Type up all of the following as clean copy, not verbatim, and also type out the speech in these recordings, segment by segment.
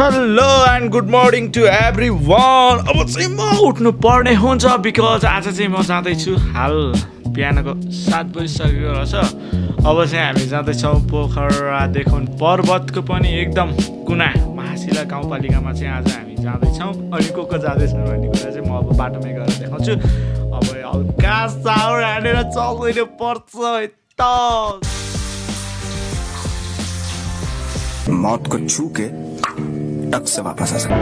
Hello and good morning to everyone. अब चाहिँ म उठ्नु पर्ने हुन्छ बिकज आज चाहिँ म जाँदैछु। हाल बिहानको 7 बजिसकेको रहेछ। अब चाहिँ हामी जाँदैछौँ पोखरादेखि पर्वतको पनि एकदम कुना महाशिला गाउँपालिकामा चाहिँ आज हामी जाँदैछौँ। अनि को जाँदैछौँ भन्ने कुरा चाहिँ म अब बाटोमै गएर देखाउँछु। अब हल्का साउर हालेर चल्दैन पर्छ त मौत को छू के टक से वापस आ सकते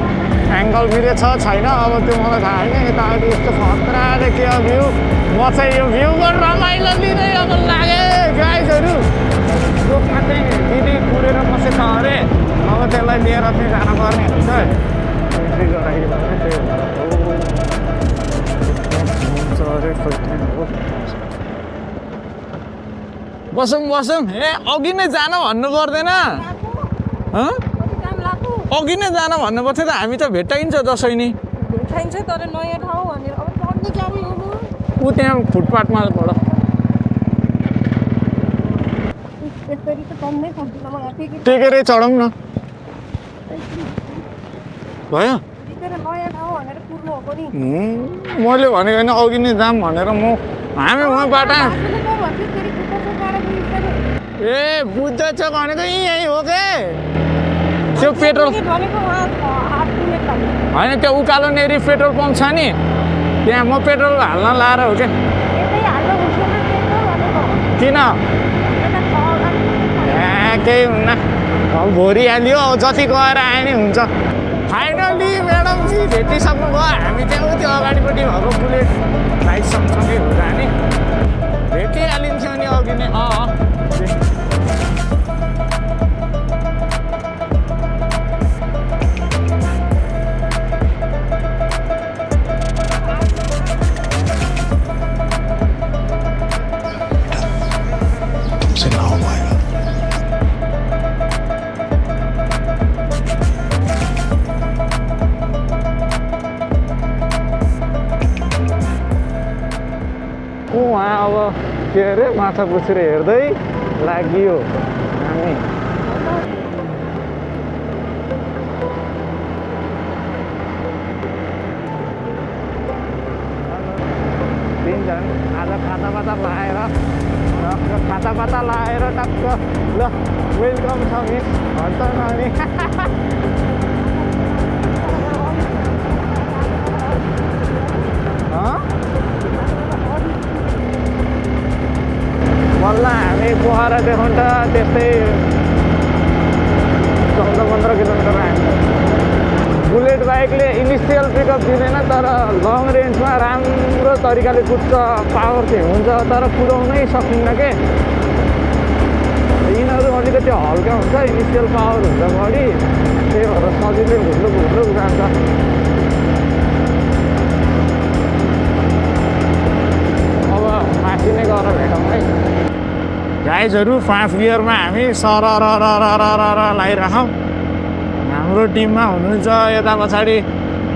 एङ्गल भिडियो छैन। अब त्यो मलाई थाहा होइन। यतापट्टि यस्तो खतरा देखियो भ्यू। म चाहिँ यो भ्यूको रमाइलो लिँदै अब लागे गाइजहरू। रुखमा चाहिँ दिदी कुरेर बसेछ अरे। अब त्यसलाई लिएर चाहिँ जानुपर्ने हुन्छ। एन्ट्री गराइयो भने त्यही बसौँ बसौँ। ए अघि नै जान भन्नु पर्दैन। अघि नै जान भन्नुपर्थ्यो त। हामी त भेटाइन्छ दसैँ नि भेटाइन्छ तर नयाँ ठाउँ भनेर अब चढ्नु जाने हो। ऊ त्यहाँ फुटपाथमा पढ यसरी त कम्मै सक्दिन मलाई। टेकेरै चढौँ न भयो। नयाँ ठाउँ भनेर कुर्नु हो पनि। मैले भनेको होइन अघि नै जाऊँ भनेर। हामी उहाँबाट ए बुझ्दैछ भनेको यहीँ हो के त्यो पेट्रोल होइन। त्यो उकालो नेरी पेट्रोल पम्प छ नि त्यहाँ म पेट्रोल हाल्न लाएर हो क्या। किन केही हुन्न। अब भोलि हाल्यो अब जति गएर आए नि हुन्छ। फाइनली म्याडमजी भेटिसक्नु भयो। हामी त्यहाँ त्यो अगाडिपट्टि भएको बुलेट बाइक सँगसँगै हो जाने भेटिहालिन्थ्यो नि अघि नै। तुमसे ना हो पाएगा। उहाँ अब के अरे माछा पुछेर हेर्दै लागियो हामी। तिनजना आज खाता लाएर टक्क ल वेलकम छ मिस भन्छ नानी। बल्ल हामी पोखरादेखि त त्यस्तै 14-15 किलोमिटर आयो। बुलेट बाइकले इनिसियल पिकअप दिँदैन तर लङ रेन्जमा राम्रो तरिकाले कुद्छ। पावर चाहिँ हुन्छ तर कुदाउनै सकिन्न के। यिनीहरू अलिकति हल्का हुन्छ इनिसियल पावर हुन्छ बढी। त्यही भएर सजिलै घुट्लुक जान्छ। अब माथि नै गएर भेटौँ है गाइजहरू। 5 गियरमा हामी सरर लगाइराखौँ। हाम्रो टिममा हुनुहुन्छ यता पछाडि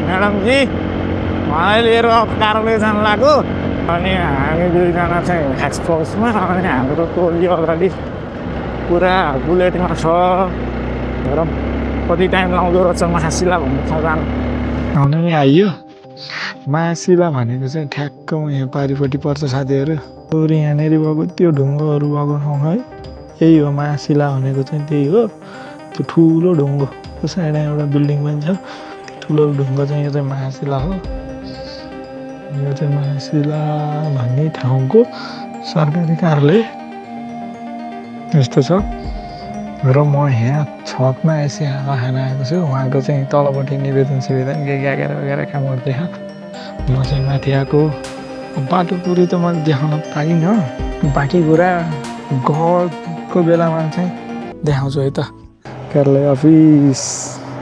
म्याडमजी उहाँलाई लिएर कारोले जान लाग्यो। अनि हामी दुईजना चाहिँ एक्सपोजमा। अनि हाम्रो टोली अगाडि पुरा बुलेटमा छ। हेरौँ कति टाइम लाउँदो रहेछ महाशिला भन्ने ठाउँ जानु। आउनु नि आइयो। महाशिला भनेको चाहिँ ठ्याक्क यहाँ पारिपट्टि पर्छ साथीहरू। यहाँनिर भएको त्यो ढुङ्गोहरू भएको ठाउँ है यही हो महाशिला भनेको चाहिँ। त्यही हो त्यो ठुलो ढुङ्गो। त्यो साइडमा एउटा बिल्डिङ पनि छ। ठुलो ढुङ्गो चाहिँ यो चाहिँ महाशिला हो। यो चाहिँ महाशिला भन्ने ठाउँको सरकारी कार्यालय यस्तो छ। र म यहाँ छतमा यसै हावा खान आएको छु। उहाँको चाहिँ तलपट्टि निवेदन के वगेरा काम गर्दैछ। म चाहिँ माथि आएको। बाटो पुरै त मैले देखाउन पाइनँ। बाँकी कुरा गएको बेलामा चाहिँ देखाउँछु है त। कार्यालय अफिस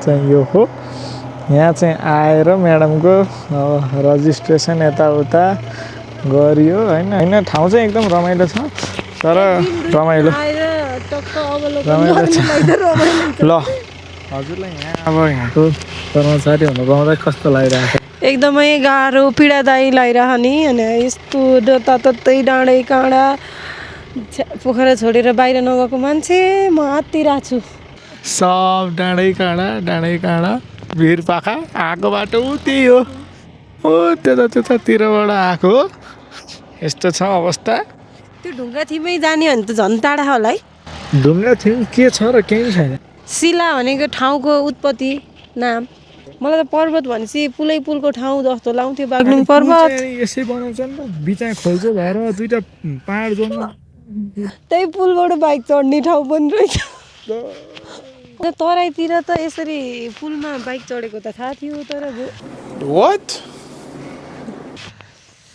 चाहिँ यो हो। यहाँ चाहिँ आएर म्याडमको रजिस्ट्रेसन यताउता गरियो होइन। ठाउँ चाहिँ एकदम रमाइलो छ तर रमाइलो छ। ल हजुरलाई यहाँ अब यहाँको कर्मचारी हुनु पाउँदा कस्तो लागिरहेको छ? एकदमै गाह्रो पीडादायी लागिरहने। अनि यस्तो तातै डाँडै काँडा पोखरा छोडेर बाहिर नगएको मान्छे म आत्तिरहेको छु। सब डाँडै काँडा भिरपाखा आएको बाटो त्यही हो त्यतातिरबाट आएको हो यस्तो छ अवस्था त्यो ढुङ्गा थिमै जाने भने त झन् टाढा होला है ढुङ्गा थिम के छ र केही छैन शिला भनेको ठाउँको उत्पत्ति नाम मलाई त पर्वत भनेपछि पुलको ठाउँ जस्तो लाउँथ्यो बागलुङ पर्वत यसै बनाउँछ नि त बिचा खोल्छ भएर दुईटा पहाड जोड्नु त्यही पुलबाट बाइक चढ्ने ठाउँ पनि रहेछ तराईतिर त यसरी पुलमा बाइक चढेको त थाहा थियो तर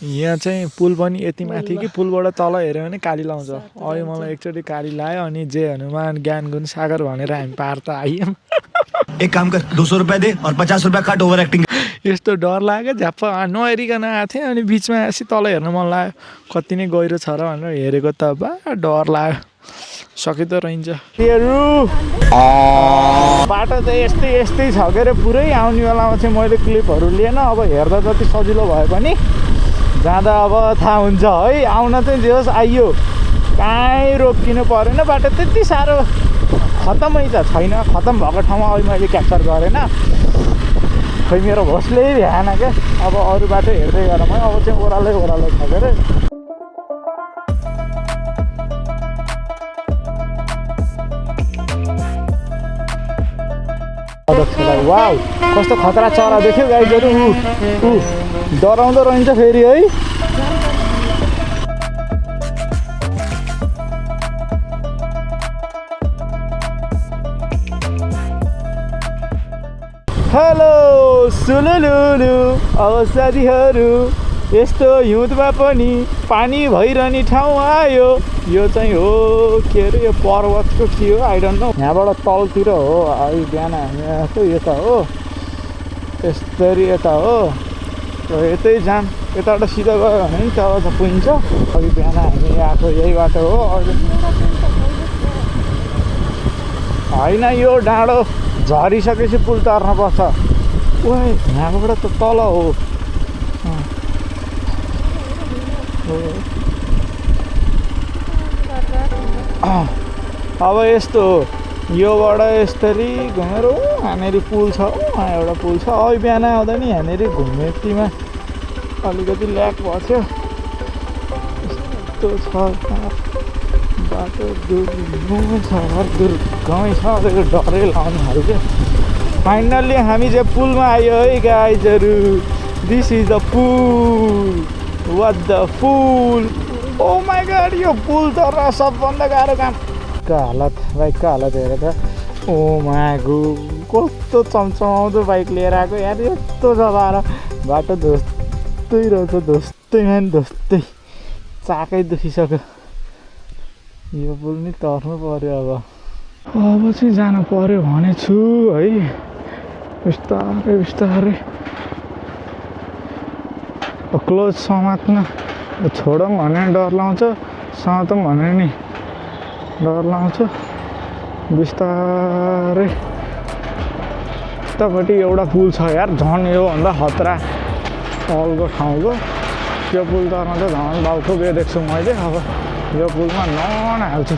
यहाँ चाहिँ पुल पनि यति माथि कि पुलबाट तल हेऱ्यो भने काली लाउँछ अहिले मलाई एकचोटि काली लायो अनि जे हनुमान ज्ञान गुण सागर भनेर हामी पार त आइयौँ एक काम कर 200 रुपए दे और 50 रुपए काट ओवर एक्टिंग यस्तो डर लाग्यो झ्याप्प नहेरिकन आएको थिएँ अनि बिचमा यसो तल हेर्न मन लाग्यो कति नै गहिरो छ र भनेर हेरेको त बा डर लाग्यो सकिँदो रहन्छ बाटो चाहिँ यस्तै छ के अरे पुरै आउने बेलामा चाहिँ मैले क्लिपहरू लिएन अब हेर्दा जति सजिलो भए पनि जाँदा अब थाहा हुन्छ है आउन चाहिँ जे होस् आइयो कहीँ रोकिनु परेन बाटो त्यति साह्रो खतमै छैन खतम भएको ठाउँमा अहिले मैले क्याप्चर गरेन खै मेरो होसले भ्याएन क्या अब अरू बाटो हेर्दै गएर म अब चाहिँ ओह्रालै छ के अरे वाउ कस्तो खतरा चरा देख्यो गाइजहरू डराउँदो रहन्छ फेरि है हेलो सुलुलुलु अब साथीहरू यस्तो हिउँदमा पनि पानी भइरहने ठाउँ आयो यो चाहिँ हो के अरे यो पर्वतको के हो आई डोन्ट नो यहाँबाट तलतिर हो अहिले बिहान हामी आएको यता हो यस्तरी यता हो यतै जाम यताबाट सिधा गयो भने नि तल त पुगिन्छ अघि बिहान हामी आएको यही बाटो हो होइन यो डाँडो झरिसकेपछि पुल तर्नुपर्छ ओए यहाँबाट त तल हो अब यस्तो हो योबाट यस्तरी घुमेर यहाँनिर पुल छ एउटा पुल छ अहिले बिहान आउँदा नि यहाँनिर घुमेतीमा अलिकति ल्याक भएको थियो यस्तो छ बाटो दुर्गमै छ डरै लाउनेहरू क्या फाइनल्ली हामी चाहिँ पुलमा आयो है गाइजहरू दिस इज द पुल वाट द पुल ओ माई गॉड यो पुल त सबभन्दा गाह्रो काम बाइकको हालत हेरेर त ओ माई गॉड कस्तो चम्चमाउँदो बाइक लिएर आएको यार यस्तो जग्गा बाटो धोस्तै रहेछ धोस्तैमा नि धोस्तै चाकै दुखिसक्यो यो पुल नि तर्नु पर्यो अब चाहिँ जानु पर्यो भनेछु है बिस्तारै क्लोज समात्न छोडौँ भने डर लाउँछ समातौँ भने नि डर लाउँछ बिस्तारै यतापट्टि एउटा पुल छ यार झन् योभन्दा खतरा तलको ठाउँको त्यो पुल तर्न चाहिँ झन् बाउको बे देख्छु मैले अब यो पुलमा हाल्छु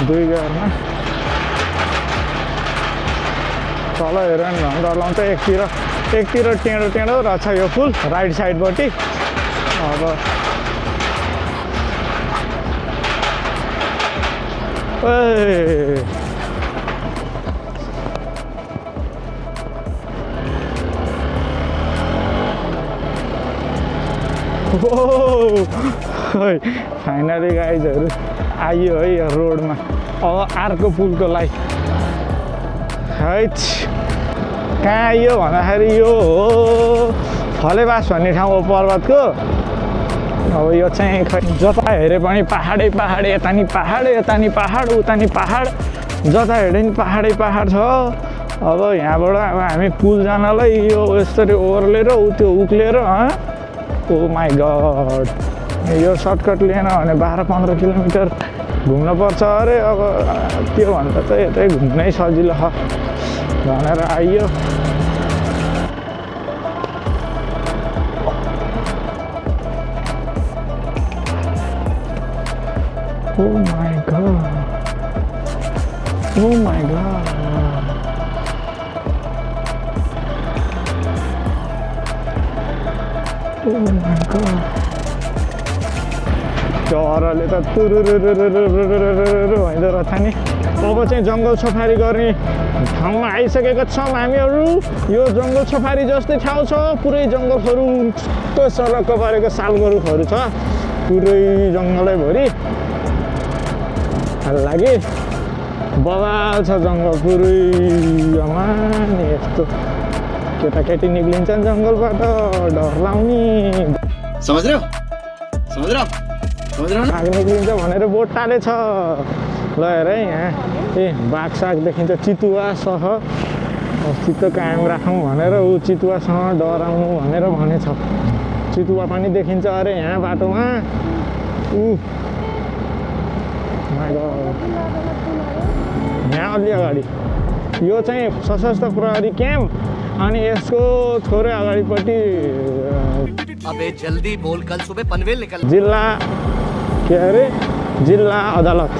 2 गियरमा तल हेऱ्यो भने झन् डर लाउँछ एकतिर टेढो रहेछ यो पुल राइट साइडपट्टि अब फाइनली गाइजहरू आइयो है यो रोडमा अब अर्को पुलको लागि है कहाँ आइयो भन्दाखेरि यो हो फलेबास भन्ने ठाउँ हो पर्वतको अब यो चाहिँ खै जता हेरे पनि पहाडै यता नि पहाड उता नि पहाड जता हेरे नि पहाड छ अब यहाँबाट अब हामी पुल जानलाई यो यसरी ओर्लेर त्यो उक्लेर ओ माई गड यो सर्टकट लिएन भने 12-15 किलोमिटर घुम्न पर्छ अरे अब त्योभन्दा चाहिँ यतै घुम्नै सजिलो छ भनेर आइयो Oh my god. चराले त तुरुरुरुरुरुरुरुरुरु भइँदो रहेछ नि। अब चाहिँ जङ्गल सफारी गर्ने ठाउँमा आइसकेका छौँ हामीहरू। यो जङ्गल सफारी जस्तै ठाउँ छ, पुरै जङ्गलहरू कस्तो सरक्क परेको सालगरुखहरू छ पुरै जङ्गलैभरि। लागि बवाल छ जङ्गल पुरै। नि यस्तो केटाकेटी निक्लिन्छन् जङ्गलबाट, डर लाउने। समझ रहे हो बाघ निक्लिन्छ भनेर बोर्ड टाले छ। ल हेर है यहाँ बाघ साग देखिन्छ, चितुवा सह अस्तित्व कायम राखौँ भनेर ऊ चितुवासँग डराउनु भनेर भनेछ। चितुवा पनि देखिन्छ अरे यहाँ बाटोमा। यहाँ अलि अगाडि यो चाहिँ सशस्त्र प्रहरी क्याम्प अनि यसको थोरै अगाडिपट्टि अबे जल्दी बोल, कल सुबह पनवेल निकल। जिल्ला के अरे जिल्ला अदालत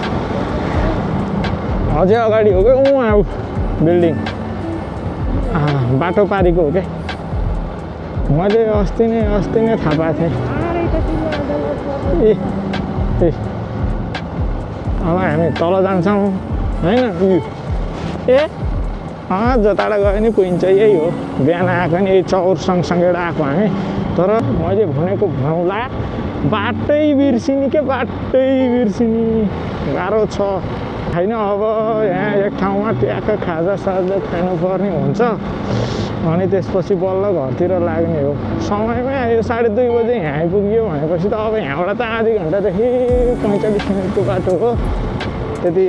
अझै अगाडि हो क्या आऊ बिल्डिङ बाटो पारीको हो क्या। मैले अस्ति नै थाहा पाएको थिएँ। ए अब हामी तल जान्छौँ होइन। ए जताबाट गयो नि पुगिन्छ, यही हो। बिहान आएको नि यही चौर सँगसँगै आएको हामी। तर मैले भनेको भनौँला बाटै बिर्सिनी के बाटै बिर्सिनी गाह्रो छ होइन। अब यहाँ एक ठाउँमा ट्याक्क खाजासाजा खानुपर्ने हुन्छ अनि त्यसपछि बल्ल घरतिर लाग्ने हो। समयमै यो 2:30 बजे यहाँ आइपुग्यो भनेपछि त अब यहाँबाट त आधी घन्टादेखि 45 मिनटको बाटो हो। त्यति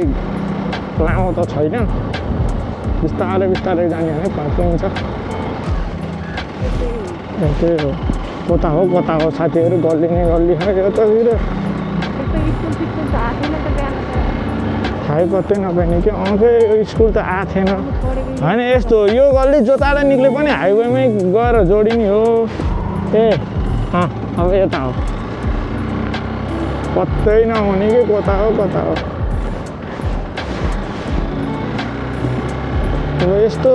लामो त छैन, बिस्तारै बिस्तारै जाने भने पुगिन्छ। त्यही हो। कता हो साथीहरू, गल्ली नै गल्ली हो यतातिर। थाहै पत्तै नपाइने कि यो स्कुल त आएको थिएन होइन। यस्तो यो गल्ली जोताएर निक्ले पनि हाइवेमै गएर जोडिने हो। ए अब यता हो, पत्तै नहुने कि कता हो। अब यस्तो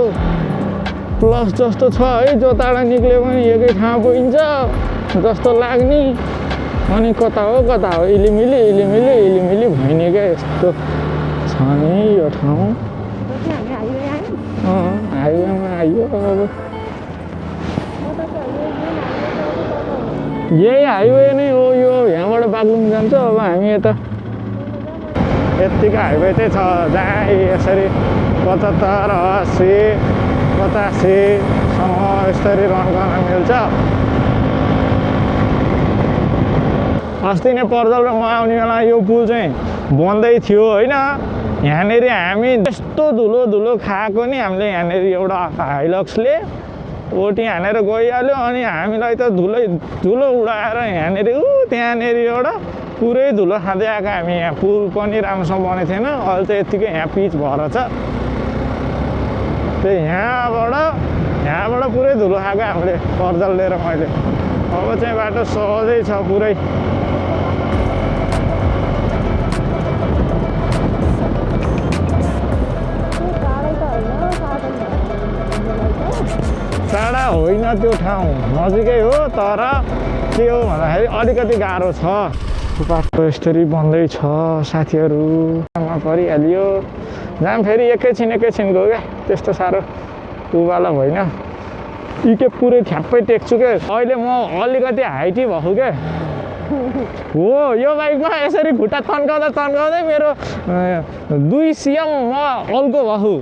प्लस जस्तो छ है, जोताएर निक्ल्यो भने एकै ठाउँ पुगिन्छ जस्तो लाग्ने। अनि कता हो इलिमिली भइने क्या यस्तो छ नि यो ठाउँ। हाइवेमा आइयो। अब यही हाइवे नै हो यो, यहाँबाट बागलुङ जान्छ। अब हामी यता यत्तिको हाइवे चाहिँ छ जहाँ यसरी 75, 80, 85सम्म यसरी रन गर्न मिल्छ। अस्ति नै पर्जल र म आउने बेला यो पुल चाहिँ बन्दै थियो होइन। यहाँनिर हामी यस्तो धुलो खाएको नि हामीले। यहाँनिर एउटा हाइलक्सले ओटी हानेर गइहाल्यो अनि हामीलाई त धुलो उडाएर यहाँनिर त्यहाँनिर एउटा पुरै धुलो खाँदै आएको हामी। यहाँ पुल पनि राम्रोसँग बनेको थिएन, अहिले चाहिँ यत्तिकै यहाँ पिच भएर छ। त्यही यहाँबाट पुरै धुलो खाएको हामीले पर्जल लिएर मैले। अब चाहिँ बाटो सहजै छ पुरै। टाढा होइन त्यो ठाउँ, नजिकै हो। तर के हो भन्दाखेरि अलिकति गाह्रो छ। बाटो यसरी बन्दैछ साथीहरू, परिहाल्यो। जाम फेरि एकैछिनको क्या, त्यस्तो साह्रो उवाला होइन। के पुरै ठ्याप्पै टेक्छु क्या। अहिले म अलिकति हाइटी भएको क्या हो। यो बाइकमा यसरी खुट्टा तन्काउँदै मेरो 2 cm म अल्को भएको।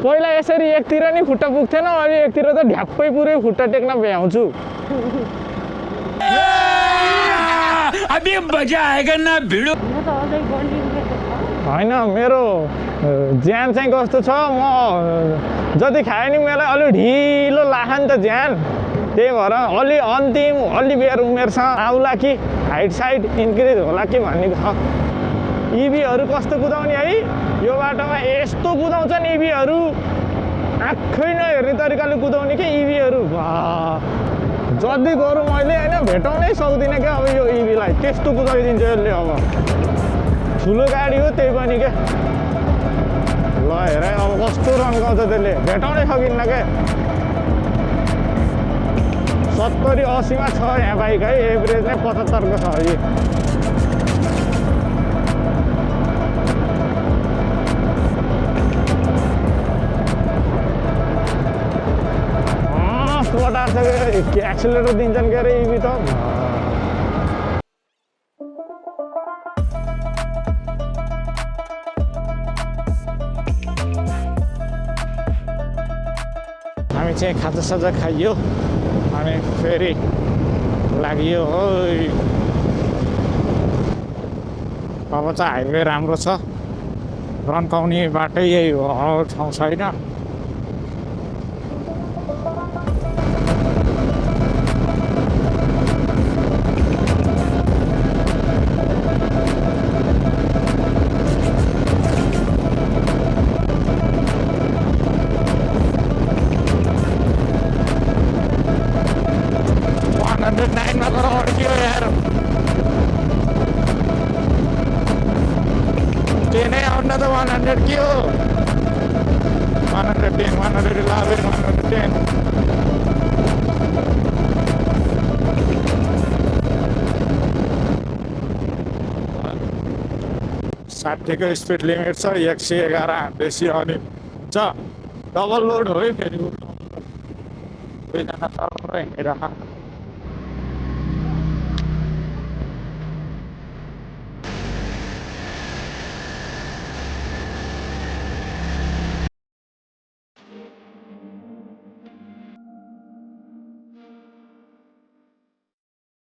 पहिला यसरी एकतिर नि खुट्टा पुग्थेन, अहिले एकतिर त ढ्याप्पै पुरै खुट्टा टेक्न भ्याउँछु। अभी मजा आएगा ना भिडो होइन मेरो ज्यान चाहिँ कस्तो छ, म जति खाएँ नि मलाई अलि ढिलो लाग्छ नि त ज्यान। त्यही भएर अलि अन्तिम अलि बेर उमेरसँग आउला कि हाइट साइड इन्क्रिज होला कि भन्ने छ। इभीहरू कस्तो कुदाउने है, यो बाटोमा यस्तो कुदाउँछन् इभीहरू, आँखै नहेर्ने तरिकाले कुदाउने कि इभीहरू। जति गरौँ मैले होइन भेटाउनै सक्दिनँ क्या अब यो इभीलाई। त्यस्तो कुदाइदिन्छ यसले। अब ठुलो गाडी हो त्यही पनि क्या। ल हेर अब कस्तो रन्काउँछ त्यसले, भेटाउनै सकिन्न क्या। 70-80मा छ यहाँ बाइक है एभरेज नै 75 को छ यो मोटार छ एक्सिलेटर दिन्छन् के अरे यी त हामी चाहिँ खाजासाजा खाइयो अनि फेरि लाग्यो हो अब चाहिँ हाइवे राम्रो छ रन्काउने बाटै यही हो ठाउँ छैन Another 100 kilo 110 111 110 60 को स्पिड लिमिट छ 111 बेसी आउने छ डबल लोड हो है फेरि दुईजना तल हिँडिरह